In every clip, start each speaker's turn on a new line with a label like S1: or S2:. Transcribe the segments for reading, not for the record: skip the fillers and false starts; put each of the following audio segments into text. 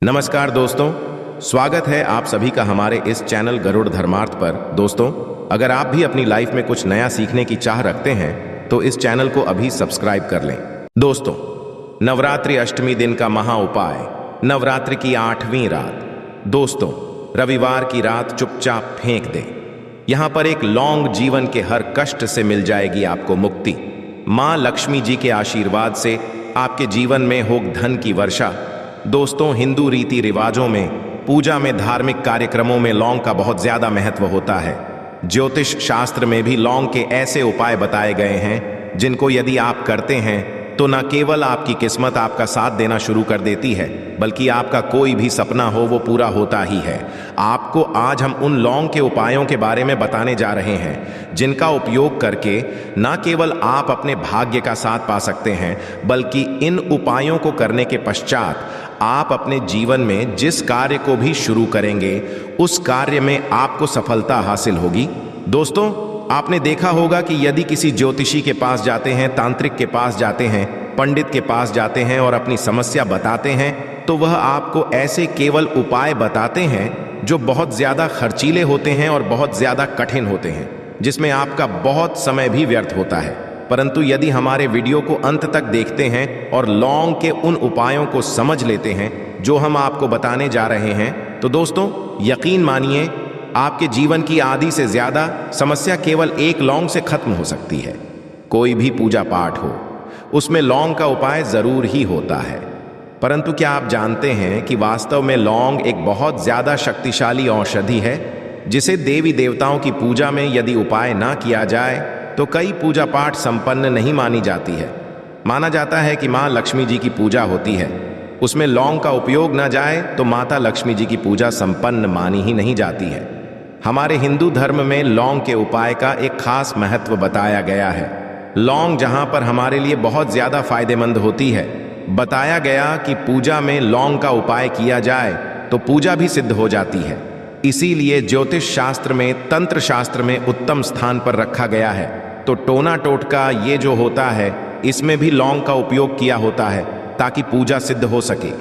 S1: नमस्कार दोस्तों, स्वागत है आप सभी का हमारे इस चैनल गरुड़ धर्मार्थ पर। दोस्तों, अगर आप भी अपनी लाइफ में कुछ नया सीखने की चाह रखते हैं तो इस चैनल को अभी सब्सक्राइब कर लें। दोस्तों, नवरात्रि अष्टमी दिन का महा उपाय, नवरात्रि की 8वीं रात। दोस्तों, रविवार की रात चुपचाप फेंक दें। यहाँ पर एक लौंग जीवन के हर कष्ट से मिल जाएगी आपको मुक्ति। माँ लक्ष्मी जी के आशीर्वाद से आपके जीवन में हो धन की वर्षा। दोस्तों, हिंदू रीति रिवाजों में, पूजा में, धार्मिक कार्यक्रमों में लौंग का बहुत ज्यादा महत्व होता है। ज्योतिष शास्त्र में भी लौंग के ऐसे उपाय बताए गए हैं जिनको यदि आप करते हैं तो न केवल आपकी किस्मत आपका साथ देना शुरू कर देती है, बल्कि आपका कोई भी सपना हो वो पूरा होता ही है। आपको आज हम उन लौंग के उपायों के बारे में बताने जा रहे हैं जिनका उपयोग करके न केवल आप अपने भाग्य का साथ पा सकते हैं, बल्कि इन उपायों को करने के पश्चात आप अपने जीवन में जिस कार्य को भी शुरू करेंगे उस कार्य में आपको सफलता हासिल होगी। दोस्तों, आपने देखा होगा कि यदि किसी ज्योतिषी के पास जाते हैं, तांत्रिक के पास जाते हैं, पंडित के पास जाते हैं और अपनी समस्या बताते हैं तो वह आपको ऐसे केवल उपाय बताते हैं जो बहुत ज़्यादा खर्चीले होते हैं और बहुत ज़्यादा कठिन होते हैं, जिसमें आपका बहुत समय भी व्यर्थ होता है। परंतु यदि हमारे वीडियो को अंत तक देखते हैं और लौंग के उन उपायों को समझ लेते हैं जो हम आपको बताने जा रहे हैं, तो दोस्तों यकीन मानिए आपके जीवन की आधी से ज्यादा समस्या केवल एक लौंग से खत्म हो सकती है। कोई भी पूजा पाठ हो, उसमें लौंग का उपाय जरूर ही होता है। परंतु क्या आप जानते हैं कि वास्तव में लौंग एक बहुत ज्यादा शक्तिशाली औषधि है, जिसे देवी देवताओं की पूजा में यदि उपाय ना किया जाए तो कई पूजा पाठ संपन्न नहीं मानी जाती है। माना जाता है कि माँ लक्ष्मी जी की पूजा होती है, उसमें लौंग का उपयोग ना जाए तो माता लक्ष्मी जी की पूजा संपन्न मानी ही नहीं जाती है। हमारे हिंदू धर्म में लौंग के उपाय का एक खास महत्व बताया गया है। लौंग जहां पर हमारे लिए बहुत ज्यादा फायदेमंद होती है, बताया गया कि पूजा में लौंग का उपाय किया जाए तो पूजा भी सिद्ध हो जाती है। इसीलिए ज्योतिष शास्त्र में, तंत्र शास्त्र में उत्तम स्थान पर रखा गया है। तो टोना टोटका ये जो होता है, इसमें भी लौंग का उपयोग किया होता है ताकि पूजा सिद्ध हो सके।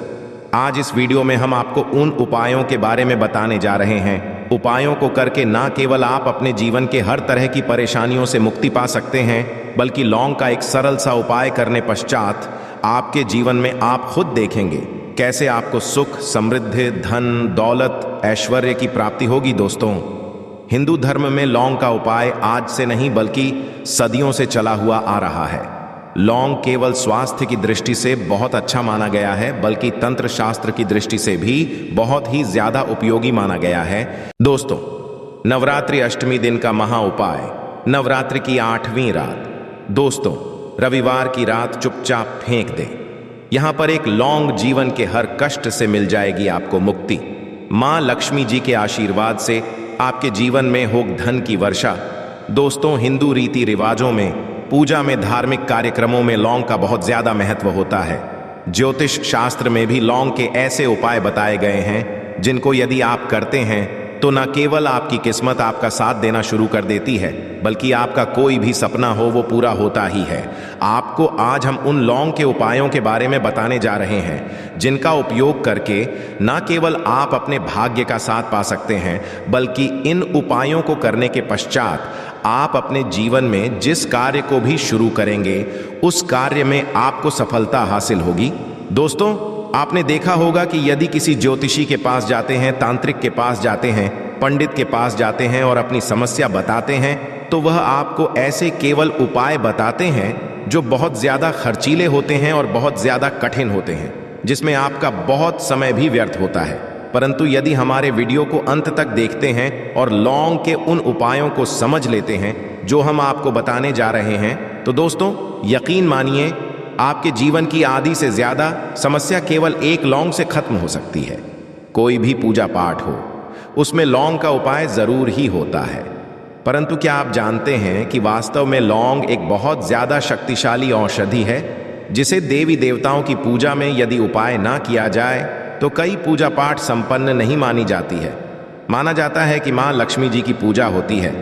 S1: आज इस वीडियो में हम आपको उन उपायों के बारे में बताने जा रहे हैं। उपायों को करके ना केवल आप अपने जीवन के हर तरह की परेशानियों से मुक्ति पा सकते हैं, बल्कि लौंग का एक सरल सा उपाय करने पश्चात आपके जीवन में आप खुद देखेंगे कैसे आपको सुख, समृद्धि, धन, दौलत, ऐश्वर्य की प्राप्ति होगी। दोस्तों, हिंदू धर्म में लौंग का उपाय आज से नहीं बल्कि सदियों से चला हुआ आ रहा है। लौंग केवल स्वास्थ्य की दृष्टि से बहुत अच्छा माना गया है, बल्कि तंत्र शास्त्र की दृष्टि से भी बहुत ही ज्यादा उपयोगी माना गया है। दोस्तों, नवरात्रि अष्टमी दिन का महा उपाय, नवरात्रि की 8वीं रात। दोस्तों, रविवार की रात चुपचाप फेंक दें। यहाँ पर एक लौंग जीवन के हर कष्ट से मिल जाएगी आपको मुक्ति। माँ लक्ष्मी जी के आशीर्वाद से आपके जीवन में हो धन की वर्षा। दोस्तों, हिंदू रीति रिवाजों में, पूजा में, धार्मिक कार्यक्रमों में लौंग का बहुत ज्यादा महत्व होता है। ज्योतिष शास्त्र में भी लौंग के ऐसे उपाय बताए गए हैं जिनको यदि आप करते हैं तो न केवल आपकी किस्मत आपका साथ देना शुरू कर देती है, बल्कि आपका कोई भी सपना हो वो पूरा होता ही है। आपको आज हम उन लौंग के उपायों के बारे में बताने जा रहे हैं जिनका उपयोग करके न केवल आप अपने भाग्य का साथ पा सकते हैं, बल्कि इन उपायों को करने के पश्चात आप अपने जीवन में जिस कार्य को भी शुरू करेंगे उस कार्य में आपको सफलता हासिल होगी। दोस्तों, आपने देखा होगा कि यदि किसी ज्योतिषी के पास जाते हैं, तांत्रिक के पास जाते हैं, पंडित के पास जाते हैं और अपनी समस्या बताते हैं तो वह आपको ऐसे केवल उपाय बताते हैं जो बहुत ज्यादा खर्चीले होते हैं और बहुत ज्यादा कठिन होते हैं, जिसमें आपका बहुत समय भी व्यर्थ होता है। परंतु यदि हमारे वीडियो को अंत तक देखते हैं और लौंग के उन उपायों को समझ लेते हैं जो हम आपको बताने जा रहे हैं, तो दोस्तों यकीन मानिए आपके जीवन की आधी से ज्यादा समस्या केवल एक लौंग से खत्म हो सकती है। कोई भी पूजा पाठ हो, उसमें लौंग का उपाय जरूर ही होता है। परंतु क्या आप जानते हैं कि वास्तव में लौंग एक बहुत ज्यादा शक्तिशाली औषधि है, जिसे देवी देवताओं की पूजा में यदि उपाय ना किया जाए तो कई पूजा पाठ संपन्न नहीं मानी जाती है। माना जाता है कि माँ लक्ष्मी जी की पूजा होती है,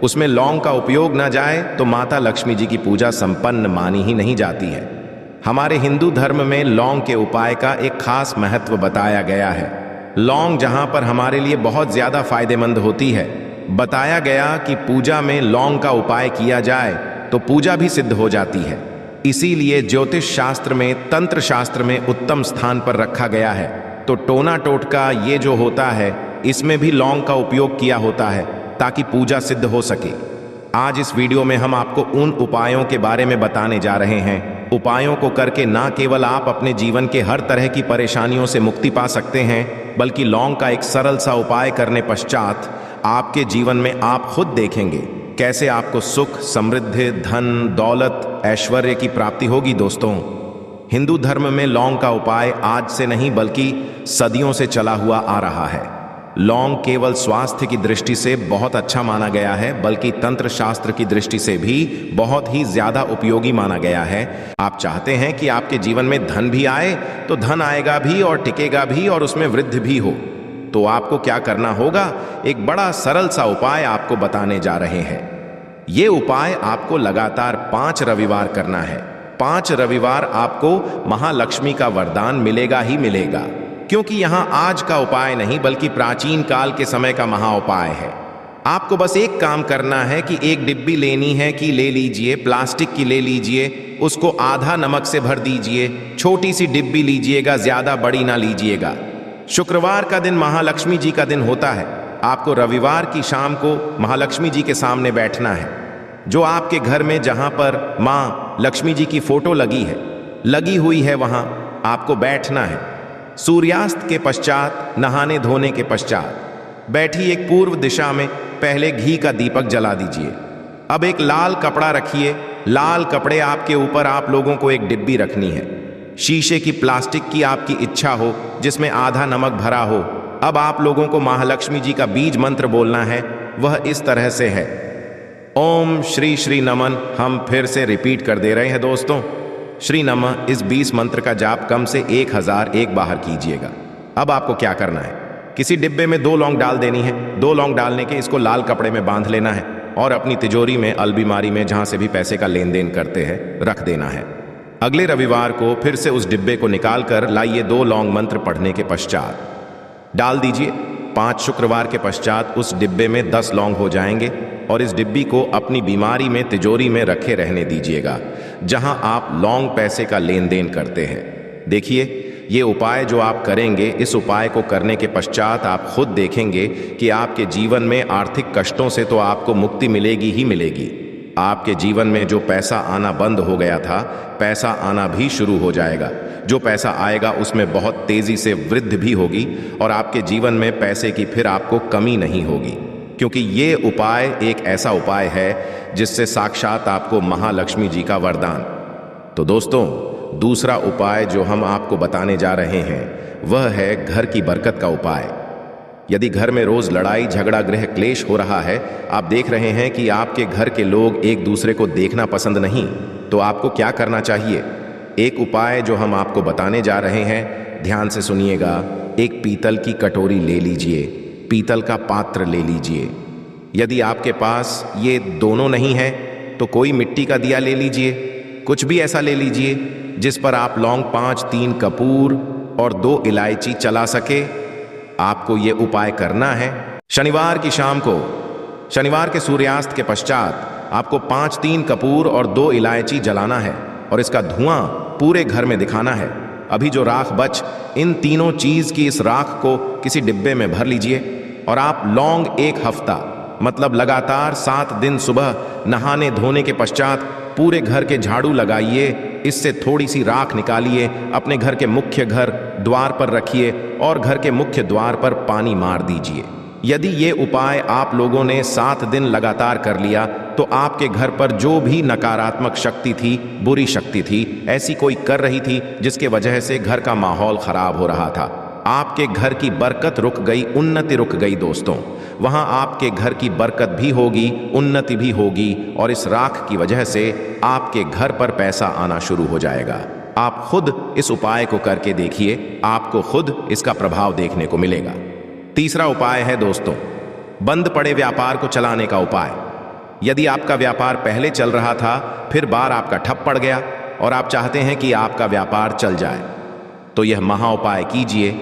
S1: उसमें लौंग का उपयोग ना जाए तो माता लक्ष्मी जी की पूजा संपन्न मानी ही नहीं जाती है। हमारे हिंदू धर्म में लौंग के उपाय का एक खास महत्व बताया गया है। लौंग जहां पर हमारे लिए बहुत ज्यादा फायदेमंद होती है, बताया गया कि पूजा में लौंग का उपाय किया जाए तो पूजा भी सिद्ध हो जाती है। इसीलिए ज्योतिष शास्त्र में, तंत्र शास्त्र में उत्तम स्थान पर रखा गया है। तो टोना टोटका ये जो होता है, इसमें भी लौंग का उपयोग किया होता है ताकि पूजा सिद्ध हो सके। आज इस वीडियो में हम आपको उन उपायों के बारे में बताने जा रहे हैं। उपायों को करके ना केवल आप अपने जीवन के हर तरह की परेशानियों से मुक्ति पा सकते हैं, बल्कि लौंग का एक सरल सा उपाय करने पश्चात आपके जीवन में आप खुद देखेंगे कैसे आपको सुख, समृद्धि, धन, दौलत, ऐश्वर्य की प्राप्ति होगी। दोस्तों, हिंदू धर्म में लौंग का उपाय आज से नहीं बल्कि सदियों से चला हुआ आ रहा है। लौंग केवल स्वास्थ्य की दृष्टि से बहुत अच्छा माना गया है, बल्कि तंत्र शास्त्र की दृष्टि से भी बहुत ही ज्यादा उपयोगी माना गया है। आप चाहते हैं कि आपके जीवन में धन भी आए, तो धन आएगा भी और टिकेगा भी और उसमें वृद्धि भी हो। तो आपको क्या करना होगा, एक बड़ा सरल सा उपाय आपको बताने जा रहे हैं। ये उपाय आपको लगातार 5 रविवार करना है। 5 रविवार आपको महालक्ष्मी का वरदान मिलेगा ही मिलेगा, क्योंकि यहां आज का उपाय नहीं बल्कि प्राचीन काल के समय का महा उपाय है। आपको बस एक काम करना है कि एक डिब्बी लेनी है कि ले लीजिए, प्लास्टिक की ले लीजिए, उसको आधा नमक से भर दीजिए। छोटी सी डिब्बी लीजिएगा, ज्यादा बड़ी ना लीजिएगा। शुक्रवार का दिन महालक्ष्मी जी का दिन होता है। आपको रविवार की शाम को महालक्ष्मी जी के सामने बैठना है। जो आपके घर में जहां पर मां लक्ष्मी जी की फोटो लगी हुई है, वहां आपको बैठना है। सूर्यास्त के पश्चात, नहाने धोने के पश्चात बैठी एक पूर्व दिशा में पहले घी का दीपक जला दीजिए। अब एक लाल कपड़ा रखिए। लाल कपड़े आपके ऊपर आप लोगों को एक डिब्बी रखनी है। शीशे की, प्लास्टिक की आपकी इच्छा हो, जिसमें आधा नमक भरा हो। अब आप लोगों को महालक्ष्मी जी का बीज मंत्र बोलना है। वह इस तरह से है, ओम श्री श्री नमन। हम फिर से रिपीट कर दे रहे हैं दोस्तों, श्री नमः। इस 20 मंत्र का जाप कम से 1001 बार कीजिएगा। अब आपको क्या करना है, किसी डिब्बे में 2 लौंग डाल देनी है। 2 लौंग डालने के इसको लाल कपड़े में बांध लेना है और अपनी तिजोरी में, अलमारी में, जहां से भी पैसे का लेन देन करते हैं, रख देना है। अगले रविवार को फिर से उस डिब्बे को निकाल कर लाइए। 2 लौंग मंत्र पढ़ने के पश्चात डाल दीजिए। 5 शुक्रवार के पश्चात उस डिब्बे में 10 लौंग हो जाएंगे और इस डिब्बी को अपनी बीमारी में, तिजोरी में रखे रहने दीजिएगा, जहां आप लौंग पैसे का लेन देन करते हैं। देखिए, ये उपाय जो आप करेंगे, इस उपाय को करने के पश्चात आप खुद देखेंगे कि आपके जीवन में आर्थिक कष्टों से तो आपको मुक्ति मिलेगी ही मिलेगी। आपके जीवन में जो पैसा आना बंद हो गया था, पैसा आना भी शुरू हो जाएगा। जो पैसा आएगा उसमें बहुत तेजी से वृद्धि भी होगी और आपके जीवन में पैसे की फिर आपको कमी नहीं होगी, क्योंकि ये उपाय एक ऐसा उपाय है जिससे साक्षात आपको महालक्ष्मी जी का वरदान। तो दोस्तों, दूसरा उपाय जो हम आपको बताने जा रहे हैं वह है घर की बरकत का उपाय। यदि घर में रोज लड़ाई झगड़ा, गृह क्लेश हो रहा है, आप देख रहे हैं कि आपके घर के लोग एक दूसरे को देखना पसंद नहीं, तो आपको क्या करना चाहिए? एक उपाय जो हम आपको बताने जा रहे हैं, ध्यान से सुनिएगा। एक पीतल की कटोरी ले लीजिए, पीतल का पात्र ले लीजिए। यदि आपके पास ये दोनों नहीं है तो कोई मिट्टी का दिया ले लीजिए। कुछ भी ऐसा ले लीजिए जिस पर आप लौंग 5, 3 कपूर और 2 इलायची चला सके। आपको ये उपाय करना है शनिवार की शाम को। शनिवार के सूर्यास्त के पश्चात आपको 5, 3 कपूर और 2 इलायची जलाना है और इसका धुआं पूरे घर में दिखाना है। अभी जो राख बच, इन तीनों चीज की इस राख को किसी डिब्बे में भर लीजिए और आप लौंग 1 हफ्ता, मतलब लगातार 7 दिन सुबह नहाने धोने के पश्चात पूरे घर के झाड़ू लगाइए। इससे थोड़ी सी राख निकालिए, अपने घर के मुख्य घर द्वार पर रखिए और घर के मुख्य द्वार पर पानी मार दीजिए। यदि ये उपाय आप लोगों ने 7 दिन लगातार कर लिया तो आपके घर पर जो भी नकारात्मक शक्ति थी, बुरी शक्ति थी, ऐसी कोई कर रही थी जिसके वजह से घर का माहौल खराब हो रहा था, आपके घर की बरकत रुक गई, उन्नति रुक गई। दोस्तों, वहां आपके घर की बरकत भी होगी, उन्नति भी होगी और इस राख की वजह से आपके घर पर पैसा आना शुरू हो जाएगा। आप खुद इस उपाय को करके देखिए, आपको खुद इसका प्रभाव देखने को मिलेगा। तीसरा उपाय है दोस्तों, बंद पड़े व्यापार को चलाने का उपाय। यदि आपका व्यापार पहले चल रहा था, फिर बार आपका ठप पड़ गया और आप चाहते हैं कि आपका व्यापार चल जाए, तो यह महा उपाय कीजिए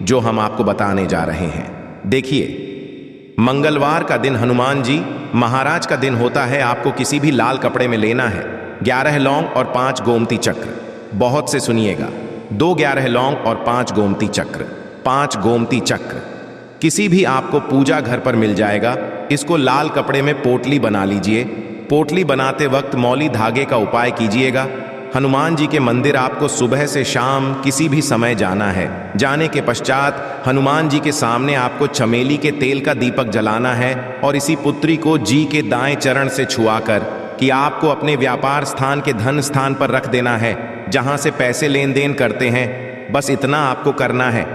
S1: जो हम आपको बताने जा रहे हैं। देखिए, मंगलवार का दिन हनुमान जी महाराज का दिन होता है। आपको किसी भी लाल कपड़े में लेना है 11 लौंग और 5 गोमती चक्र। बहुत से सुनिएगा, 2 11 लौंग और 5 गोमती चक्र। 5 गोमती चक्र किसी भी आपको पूजा घर पर मिल जाएगा। इसको लाल कपड़े में पोटली बना लीजिए। पोटली बनाते वक्त मौली धागे का उपाय कीजिएगा। हनुमान जी के मंदिर आपको सुबह से शाम किसी भी समय जाना है। जाने के पश्चात हनुमान जी के सामने आपको चमेली के तेल का दीपक जलाना है और इसी पुत्री को जी के दाएं चरण से छुआकर कि आपको अपने व्यापार स्थान के धन स्थान पर रख देना है, जहां से पैसे लेन देन करते हैं। बस इतना आपको करना है।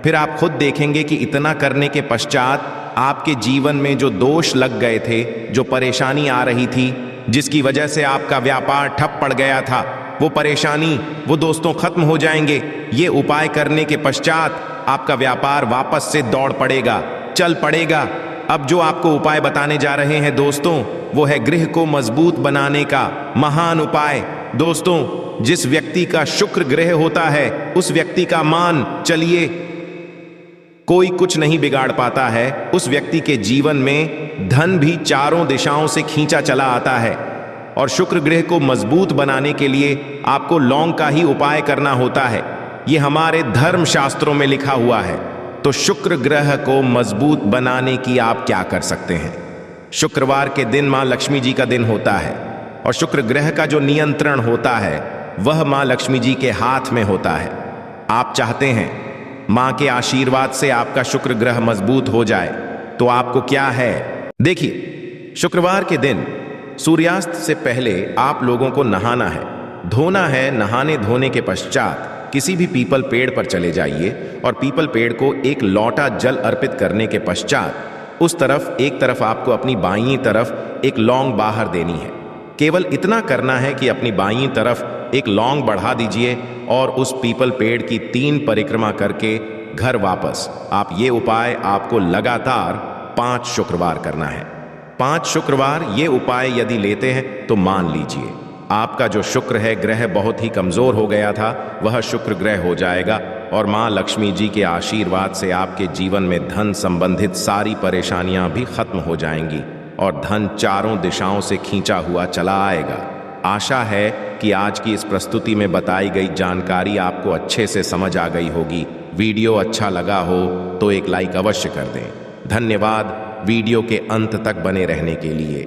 S1: फिर आप खुद देखेंगे कि इतना करने के पश्चात आपके जीवन में जो दोष लग गए थे, जो परेशानी आ रही थी, जिसकी वजह से आपका व्यापार ठप पड़ गया था, वो परेशानी, वो दोस्तों खत्म हो जाएंगे। ये उपाय करने के पश्चात आपका व्यापार वापस से दौड़ पड़ेगा, चल पड़ेगा। अब जो आपको उपाय बताने जा रहे हैं दोस्तों, वो है गृह को मजबूत बनाने का महान उपाय। दोस्तों, जिस व्यक्ति का शुक्र ग्रह होता है, उस व्यक्ति का मान चलिए कोई कुछ नहीं बिगाड़ पाता है। उस व्यक्ति के जीवन में धन भी चारों दिशाओं से खींचा चला आता है। और शुक्र ग्रह को मजबूत बनाने के लिए आपको लौंग का ही उपाय करना होता है। ये हमारे धर्म शास्त्रों में लिखा हुआ है। तो शुक्र ग्रह को मजबूत बनाने की आप क्या कर सकते हैं? शुक्रवार के दिन मां लक्ष्मी जी का दिन होता है और शुक्र ग्रह का जो नियंत्रण होता है वह मां लक्ष्मी जी के हाथ में होता है। आप चाहते हैं मां के आशीर्वाद से आपका शुक्र ग्रह मजबूत हो जाए, तो आपको क्या है? देखिए, शुक्रवार के दिन सूर्यास्त से पहले आप लोगों को नहाना है, धोना है। नहाने धोने के पश्चात किसी भी पीपल पेड़ पर चले जाइए और पीपल पेड़ को एक लोटा जल अर्पित करने के पश्चात उस तरफ एक तरफ आपको अपनी बाईं तरफ एक लौंग बाहर देनी है। केवल इतना करना है कि अपनी बाईं तरफ एक लौंग बढ़ा दीजिए और उस पीपल पेड़ की 3 परिक्रमा करके घर वापस। आप ये उपाय आपको लगातार 5 शुक्रवार करना है। 5 शुक्रवार ये उपाय यदि लेते हैं तो मान लीजिए आपका जो शुक्र है ग्रह बहुत ही कमजोर हो गया था, वह शुक्र ग्रह हो जाएगा और मां लक्ष्मी जी के आशीर्वाद से आपके जीवन में धन संबंधित सारी परेशानियां भी खत्म हो जाएंगी और धन चारों दिशाओं से खींचा हुआ चला आएगा। आशा है कि आज की इस प्रस्तुति में बताई गई जानकारी आपको अच्छे से समझ आ गई होगी। वीडियो अच्छा लगा हो तो एक लाइक अवश्य कर दें। धन्यवाद वीडियो के अंत तक बने रहने के लिए।